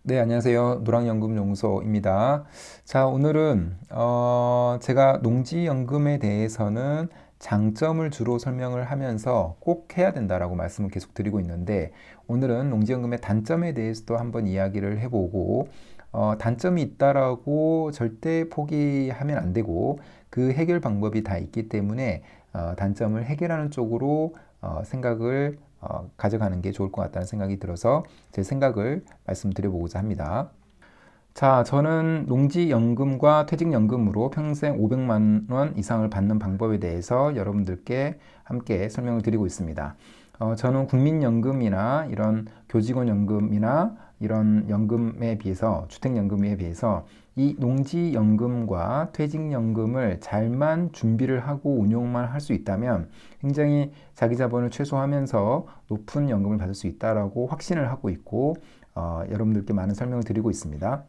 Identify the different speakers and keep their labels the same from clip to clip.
Speaker 1: 네, 안녕하세요. 노랑연금연구소입니다. 자, 오늘은 제가 농지연금에 대해서는 장점을 주로 설명을 하면서 꼭 해야 된다라고 말씀을 계속 드리고 있는데, 오늘은 농지연금의 단점에 대해서도 한번 이야기를 해보고, 단점이 있다라고 절대 포기하면 안 되고, 그 해결 방법이 다 있기 때문에 단점을 해결하는 쪽으로 생각을 가져가는 게 좋을 것 같다는 생각이 들어서 제 생각을 말씀드려보고자 합니다. 자, 저는 농지연금과 퇴직연금으로 평생 500만 원 이상을 받는 방법에 대해서 여러분들께 함께 설명을 드리고 있습니다. 저는 국민연금이나 이런 교직원연금이나 이런 연금에 비해서, 주택연금에 비해서 이 농지연금과 퇴직연금을 잘만 준비를 하고 운용만 할 수 있다면 굉장히 자기 자본을 최소화하면서 높은 연금을 받을 수 있다라고 확신을 하고 있고, 여러분들께 많은 설명을 드리고 있습니다.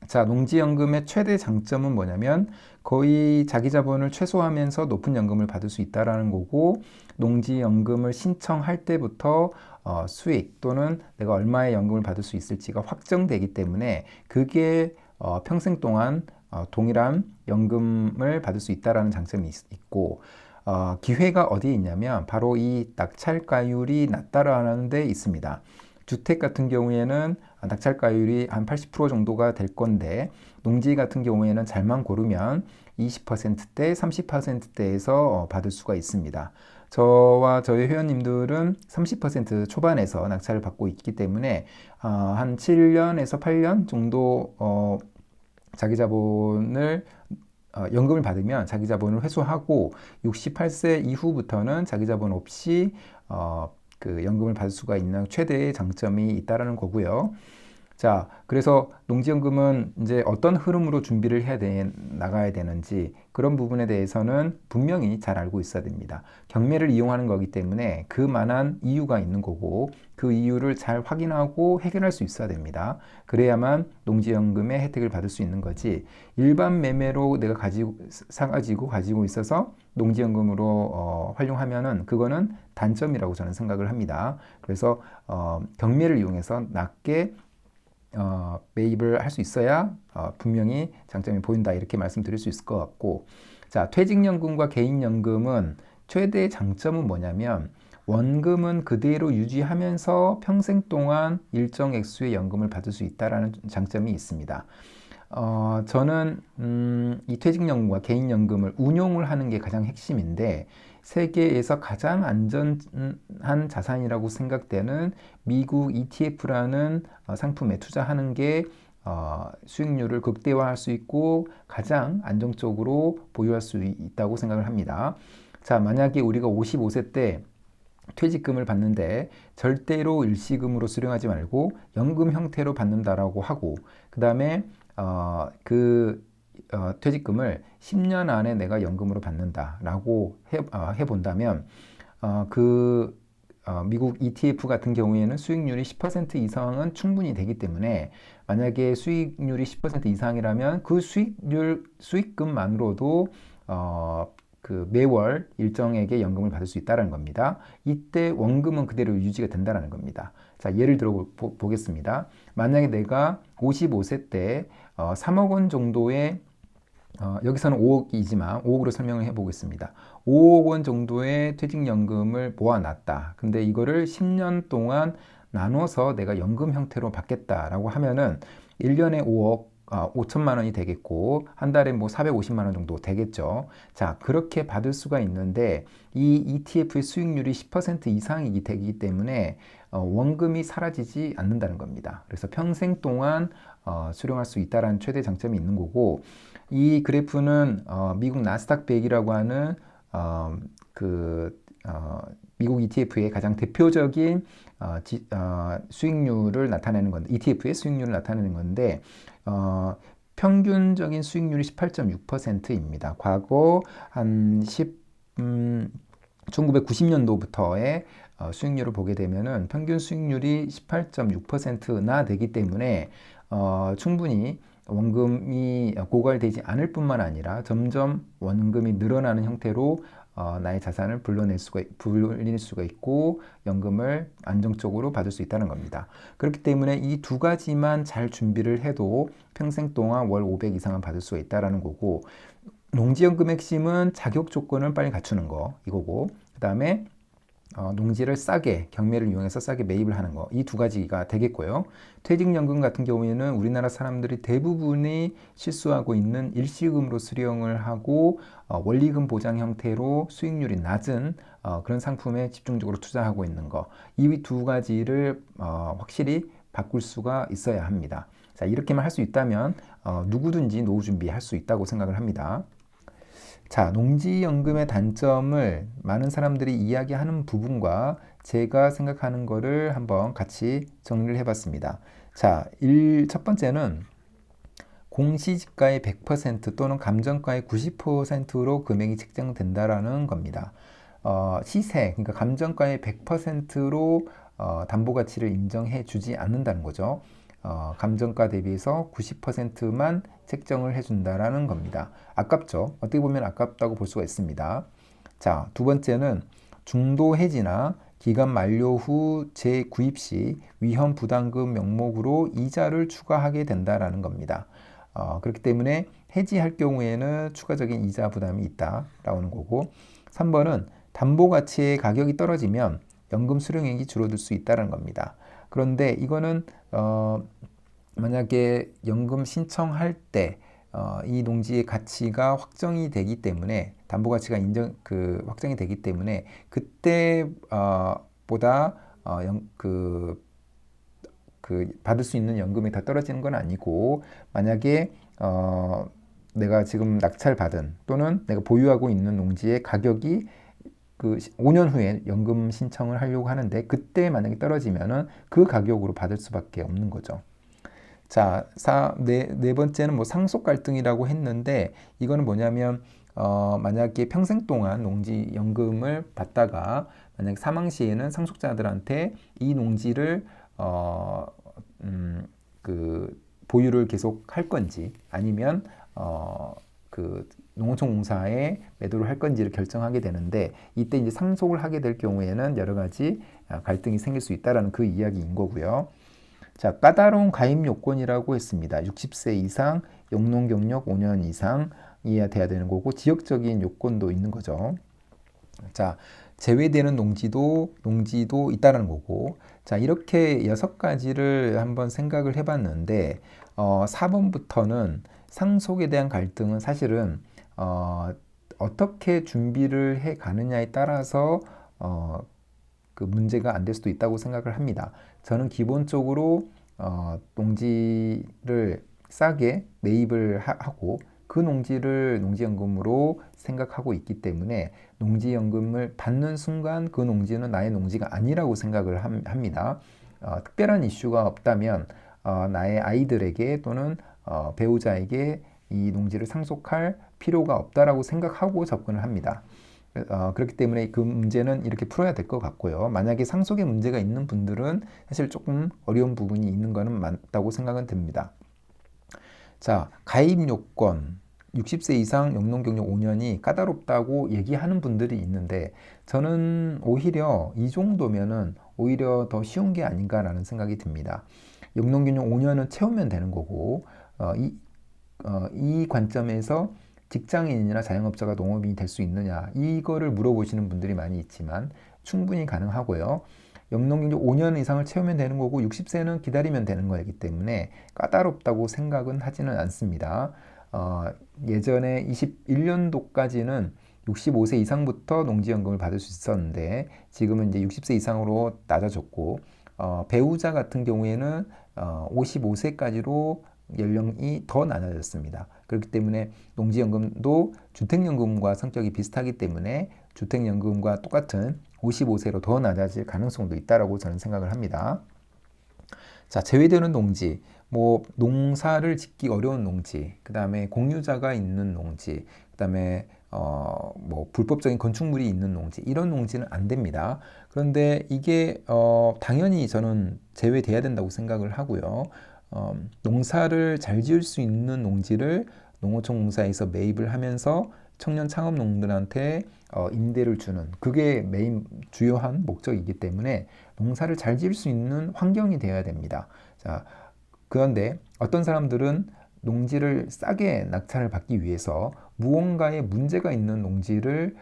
Speaker 1: 자, 농지연금의 최대 장점은 뭐냐면 거의 자기 자본을 최소화하면서 높은 연금을 받을 수 있다라는 거고, 농지연금을 신청할 때부터 수익 또는 내가 얼마의 연금을 받을 수 있을지가 확정되기 때문에 그게 평생 동안 동일한 연금을 받을 수 있다라는 장점이 있고, 기회가 어디에 있냐면 바로 이 낙찰가율이 낮다라는 데 있습니다. 주택 같은 경우에는 낙찰가율이 한 80% 정도가 될 건데, 농지 같은 경우에는 잘만 고르면 20%대, 30%대에서 받을 수가 있습니다. 저와 저희 회원님들은 30% 초반에서 낙찰을 받고 있기 때문에 한 7년에서 8년 정도 자기 자본을 연금을 받으면 자기 자본을 회수하고 68세 이후부터는 자기 자본 없이 그 연금을 받을 수가 있는 최대의 장점이 있다라는 거고요. 자, 그래서 농지연금은 이제 어떤 흐름으로 준비를 나가야 되는지 그런 부분에 대해서는 분명히 잘 알고 있어야 됩니다. 경매를 이용하는 거기 때문에 그만한 이유가 있는 거고 그 이유를 잘 확인하고 해결할 수 있어야 됩니다. 그래야만 농지연금의 혜택을 받을 수 있는 거지, 일반 매매로 내가 사가지고 가지고 있어서 농지연금으로 활용하면은 그거는 단점이라고 저는 생각을 합니다. 그래서 경매를 이용해서 낮게 매입을 할 수 있어야 분명히 장점이 보인다, 이렇게 말씀드릴 수 있을 것 같고, 자, 퇴직연금과 개인연금은 최대 장점은 뭐냐면 원금은 그대로 유지하면서 평생 동안 일정 액수의 연금을 받을 수 있다는 장점이 있습니다. 저는 이 퇴직연금과 개인연금을 운용을 하는 게 가장 핵심인데, 세계에서 가장 안전한 자산이라고 생각되는 미국 ETF라는 상품에 투자하는 게 수익률을 극대화할 수 있고 가장 안정적으로 보유할 수 있다고 생각을 합니다. 자, 만약에 우리가 55세 때 퇴직금을 받는데 절대로 일시금으로 수령하지 말고 연금 형태로 받는다라고 하고, 그 다음에 퇴직금을 10년 안에 내가 연금으로 받는다라고 해본다면 미국 ETF 같은 경우에는 수익률이 10% 이상은 충분히 되기 때문에, 만약에 수익률이 10% 이상이라면 그 수익금만으로도 매월 일정액의 연금을 받을 수 있다는 겁니다. 이때 원금은 그대로 유지가 된다는 겁니다. 자, 예를 들어 보겠습니다. 만약에 내가 55세 때 3억 원 정도의 여기서는 5억이지만 5억으로 설명을 해보겠습니다. 5억 원 정도의 퇴직연금을 모아놨다. 근데 이거를 10년 동안 나눠서 내가 연금 형태로 받겠다라고 하면은 1년에 5억 5천만 원이 되겠고 한 달에 뭐 450만 원 정도 되겠죠. 자, 그렇게 받을 수가 있는데 이 ETF의 수익률이 10% 이상이 되기 때문에 원금이 사라지지 않는다는 겁니다. 그래서 평생 동안 수령할 수 있다는 최대 장점이 있는 거고, 이 그래프는 미국 나스닥 100이라고 하는 미국 ETF의 가장 대표적인 수익률을 나타내는 건데, ETF의 수익률을 나타내는 건데, 평균적인 수익률이 18.6%입니다. 과거 한 1990년도부터의 수익률을 보게 되면은 평균 수익률이 18.6%나 되기 때문에 충분히 원금이 고갈되지 않을 뿐만 아니라 점점 원금이 늘어나는 형태로 나의 자산을 불릴 수가 있고 연금을 안정적으로 받을 수 있다는 겁니다. 그렇기 때문에 이 두 가지만 잘 준비를 해도 평생 동안 월 500 이상은 받을 수가 있다는 거고, 농지연금의 핵심은 자격 조건을 빨리 갖추는 거 이거고, 그 다음에 농지를 싸게, 경매를 이용해서 싸게 매입을 하는 거, 이 두 가지가 되겠고요. 퇴직연금 같은 경우에는 우리나라 사람들이 대부분이 실수하고 있는 일시금으로 수령을 하고 원리금 보장 형태로 수익률이 낮은 그런 상품에 집중적으로 투자하고 있는 거, 이 두 가지를 확실히 바꿀 수가 있어야 합니다. 자, 이렇게만 할 수 있다면 누구든지 노후 준비할 수 있다고 생각을 합니다. 자, 농지연금의 단점을 많은 사람들이 이야기하는 부분과 제가 생각하는 거를 한번 같이 정리를 해봤습니다. 자, 첫 번째는 공시지가의 100% 또는 감정가의 90%로 금액이 책정된다라는 겁니다. 시세, 그러니까 감정가의 100%로 담보가치를 인정해 주지 않는다는 거죠. 감정가 대비해서 90%만 책정을 해준다라는 겁니다. 아깝죠? 어떻게 보면 아깝다고 볼 수가 있습니다. 자, 두 번째는 중도 해지나 기간 만료 후 재구입 시 위험 부담금 명목으로 이자를 추가하게 된다라는 겁니다. 그렇기 때문에 해지할 경우에는 추가적인 이자 부담이 있다라는 거고, 3번은 담보가치의 가격이 떨어지면 연금 수령액이 줄어들 수 있다는 겁니다. 그런데 이거는 만약에 연금 신청할 때 이 농지의 가치가 확정이 되기 때문에, 담보 가치가 확정이 되기 때문에 그때 보다 받을 수 있는 연금이 더 떨어지는 건 아니고, 만약에 내가 지금 낙찰받은 또는 내가 보유하고 있는 농지의 가격이 5년 후에 연금 신청을 하려고 하는데 그때 만약에 떨어지면은 그 가격으로 받을 수밖에 없는 거죠. 자, 네 번째는 뭐 상속 갈등이라고 했는데, 이거는 뭐냐면 만약에 평생 동안 농지연금을 받다가 만약 사망 시에는 상속자들한테 이 농지를 보유를 계속 할 건지 아니면 농어촌공사에 매도를 할 건지를 결정하게 되는데, 이때 이제 상속을 하게 될 경우에는 여러 가지 갈등이 생길 수 있다라는 그 이야기인 거고요. 자, 까다로운 가입 요건이라고 했습니다. 60세 이상, 영농 경력 5년 이상이어야 돼야 되는 거고, 지역적인 요건도 있는 거죠. 자, 제외되는 농지도 있다는 거고, 자, 이렇게 6가지를 한번 생각을 해봤는데 4번부터는 상속에 대한 갈등은 사실은 어떻게 준비를 해 가느냐에 따라서 문제가 안 될 수도 있다고 생각을 합니다. 저는 기본적으로 농지를 싸게 매입을 하고 그 농지를 농지연금으로 생각하고 있기 때문에 농지연금을 받는 순간 그 농지는 나의 농지가 아니라고 생각을 합니다. 특별한 이슈가 없다면 나의 아이들에게 또는 배우자에게 이 농지를 상속할 필요가 없다라고 생각하고 접근을 합니다. 그렇기 때문에 그 문제는 이렇게 풀어야 될 것 같고요. 만약에 상속에 문제가 있는 분들은 사실 조금 어려운 부분이 있는 것은 맞다고 생각은 듭니다. 자, 가입 요건 60세 이상 영농 경력 5년이 까다롭다고 얘기하는 분들이 있는데, 저는 오히려 이 정도면은 오히려 더 쉬운 게 아닌가라는 생각이 듭니다. 영농 경력 5년은 채우면 되는 거고, 이 관점에서 직장인이나 자영업자가 농업인이 될 수 있느냐, 이거를 물어보시는 분들이 많이 있지만 충분히 가능하고요. 영농경력 5년 이상을 채우면 되는 거고 60세는 기다리면 되는 거이기 때문에 까다롭다고 생각은 하지는 않습니다. 예전에 21년도까지는 65세 이상부터 농지연금을 받을 수 있었는데 지금은 이제 60세 이상으로 낮아졌고, 배우자 같은 경우에는 55세까지로 연령이 더 낮아졌습니다. 그렇기 때문에 농지연금도 주택연금과 성격이 비슷하기 때문에 주택연금과 똑같은 55세로 더 낮아질 가능성도 있다라고 저는 생각을 합니다. 자, 제외되는 농지, 뭐 농사를 짓기 어려운 농지, 그 다음에 공유자가 있는 농지, 그 다음에 뭐 불법적인 건축물이 있는 농지, 이런 농지는 안 됩니다. 그런데 이게 당연히 저는 제외돼야 된다고 생각을 하고요. 농사를 잘 지을 수 있는 농지를 농어촌공사에서 매입을 하면서 청년 창업농들한테 임대를 주는 그게 메인 주요한 목적이기 때문에 농사를 잘 지을 수 있는 환경이 되어야 됩니다. 자, 그런데 어떤 사람들은 농지를 싸게 낙찰을 받기 위해서 무언가에 문제가 있는 농지를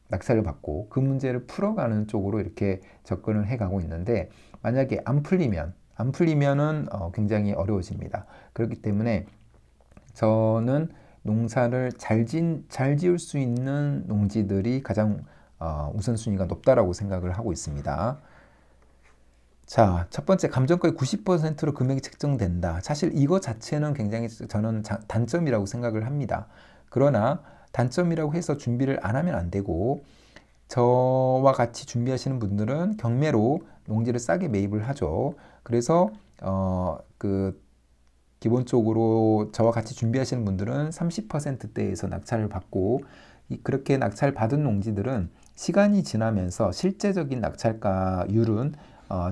Speaker 1: 낙찰을 받고 그 문제를 풀어가는 쪽으로 이렇게 접근을 해가고 있는데 만약에 안 풀리면은 굉장히 어려워집니다. 그렇기 때문에 저는 농사를 잘 지을 수 있는 농지들이 가장 우선순위가 높다라고 생각을 하고 있습니다. 자, 첫 번째, 감정가의 90%로 금액이 책정된다. 사실 이거 자체는 굉장히 저는 단점이라고 생각을 합니다. 그러나 단점이라고 해서 준비를 안 하면 안 되고, 저와 같이 준비하시는 분들은 경매로 농지를 싸게 매입을 하죠. 그래서, 기본적으로 저와 같이 준비하시는 분들은 30%대에서 낙찰을 받고, 그렇게 낙찰 받은 농지들은 시간이 지나면서 실제적인 낙찰가율은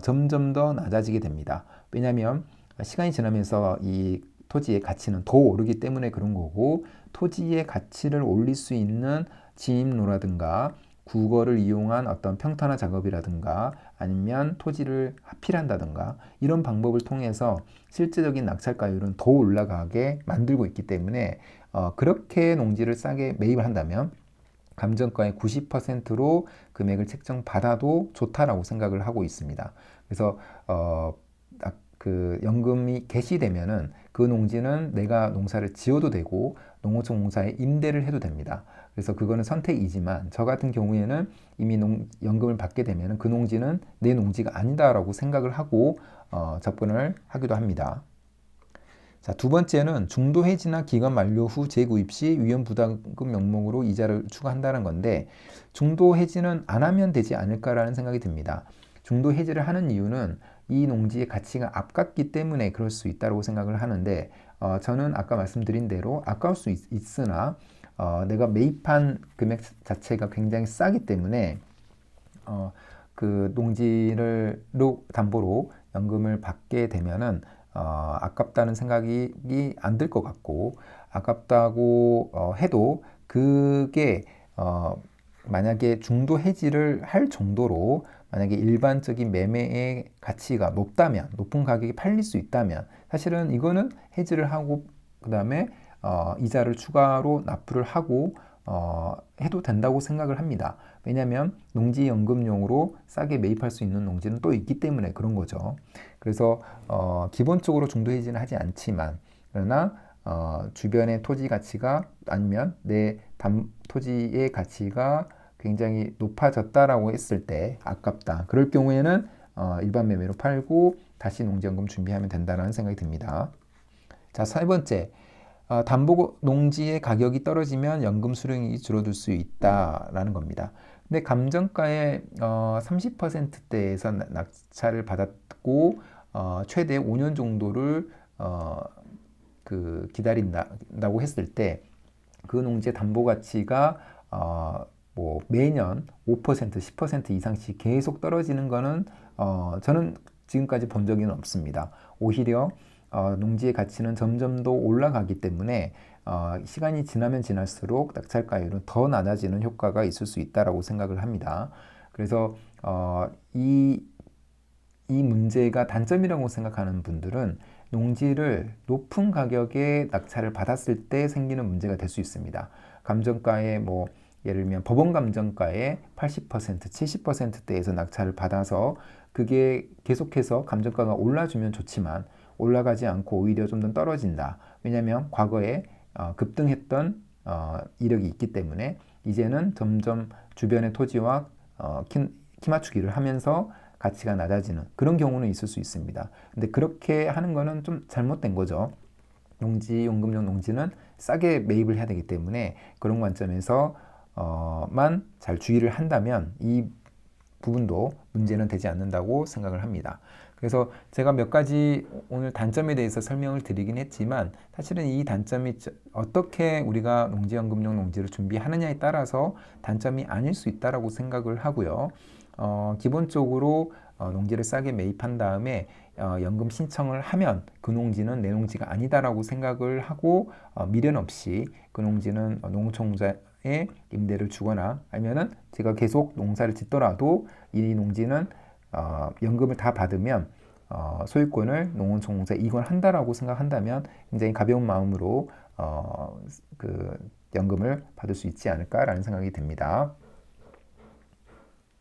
Speaker 1: 점점 더 낮아지게 됩니다. 왜냐하면 시간이 지나면서 이 토지의 가치는 더 오르기 때문에 그런 거고, 토지의 가치를 올릴 수 있는 진입로라든가 국어를 이용한 어떤 평탄화 작업이라든가 아니면 토지를 하필한다든가 이런 방법을 통해서 실제적인 낙찰가율은 더 올라가게 만들고 있기 때문에 그렇게 농지를 싸게 매입을 한다면 감정가의 90%로 금액을 책정받아도 좋다라고 생각을 하고 있습니다. 그래서 그 연금이 개시되면은 그 농지는 내가 농사를 지어도 되고 농어촌 공사에 임대를 해도 됩니다. 그래서 그거는 선택이지만 저 같은 경우에는 이미 연금을 받게 되면은 그 농지는 내 농지가 아니다라고 생각을 하고 접근을 하기도 합니다. 자, 두 번째는 중도 해지나 기간 만료 후 재구입 시 위험부담금 명목으로 이자를 추가한다는 건데 중도 해지는 안 하면 되지 않을까라는 생각이 듭니다. 중도 해지를 하는 이유는 이 농지의 가치가 아깝기 때문에 그럴 수 있다고 생각을 하는데 저는 아까 말씀드린 대로 아까울 수 있으나 내가 매입한 금액 자체가 굉장히 싸기 때문에 그 농지를 담보로 연금을 받게 되면은 아깝다는 생각이 안 들 것 같고 아깝다고 해도 그게 만약에 중도 해지를 할 정도로 만약에 일반적인 매매의 가치가 높다면 높은 가격에 팔릴 수 있다면 사실은 이거는 해지를 하고 그 다음에 이자를 추가로 납부를 하고 해도 된다고 생각을 합니다. 왜냐하면 농지연금용으로 싸게 매입할 수 있는 농지는 또 있기 때문에 그런 거죠. 그래서 기본적으로 중도 해지는 하지 않지만 그러나 주변의 토지 가치가 아니면 내 토지의 가치가 굉장히 높아졌다라고 했을 때 아깝다. 그럴 경우에는 일반 매매로 팔고 다시 농지연금 준비하면 된다는 생각이 듭니다. 자, 세 번째. 담보 농지의 가격이 떨어지면 연금 수령이 줄어들 수 있다라는 겁니다. 근데 감정가의 30%대에서 낙찰을 받았고 최대 5년 정도를 기다린다고 했을 때 그 농지의 담보 가치가 뭐 매년 5%, 10% 이상씩 계속 떨어지는 거는 저는 지금까지 본 적은 없습니다. 오히려 농지의 가치는 점점 더 올라가기 때문에 시간이 지나면 지날수록 낙찰가율은 더 낮아지는 효과가 있을 수 있다고 생각을 합니다. 그래서 이 문제가 단점이라고 생각하는 분들은 농지를 높은 가격에 낙찰을 받았을 때 생기는 문제가 될 수 있습니다. 감정가의 뭐 예를 들면 법원 감정가의 80%, 70%대에서 낙찰을 받아서 그게 계속해서 감정가가 올라주면 좋지만 올라가지 않고 오히려 좀 더 떨어진다. 왜냐하면 과거에 급등했던 이력이 있기 때문에 이제는 점점 주변의 토지와 키 맞추기를 하면서 가치가 낮아지는 그런 경우는 있을 수 있습니다. 근데 그렇게 하는 거는 좀 잘못된 거죠. 연금용 농지는 싸게 매입을 해야 되기 때문에 그런 관점에서 만 잘 주의를 한다면 이 부분도 문제는 되지 않는다고 생각을 합니다. 그래서 제가 몇 가지 오늘 단점에 대해서 설명을 드리긴 했지만 사실은 이 단점이 어떻게 우리가 농지연금용 농지를 준비하느냐에 따라서 단점이 아닐 수 있다고 생각을 하고요. 기본적으로 농지를 싸게 매입한 다음에 연금 신청을 하면 그 농지는 내 농지가 아니다라고 생각을 하고 미련 없이 그 농지는 농어촌공사에 임대를 주거나 아니면은 제가 계속 농사를 짓더라도 이 농지는 연금을 다 받으면 소유권을 농어촌공사에 이관한다라고 생각한다면 굉장히 가벼운 마음으로 그 연금을 받을 수 있지 않을까라는 생각이 듭니다.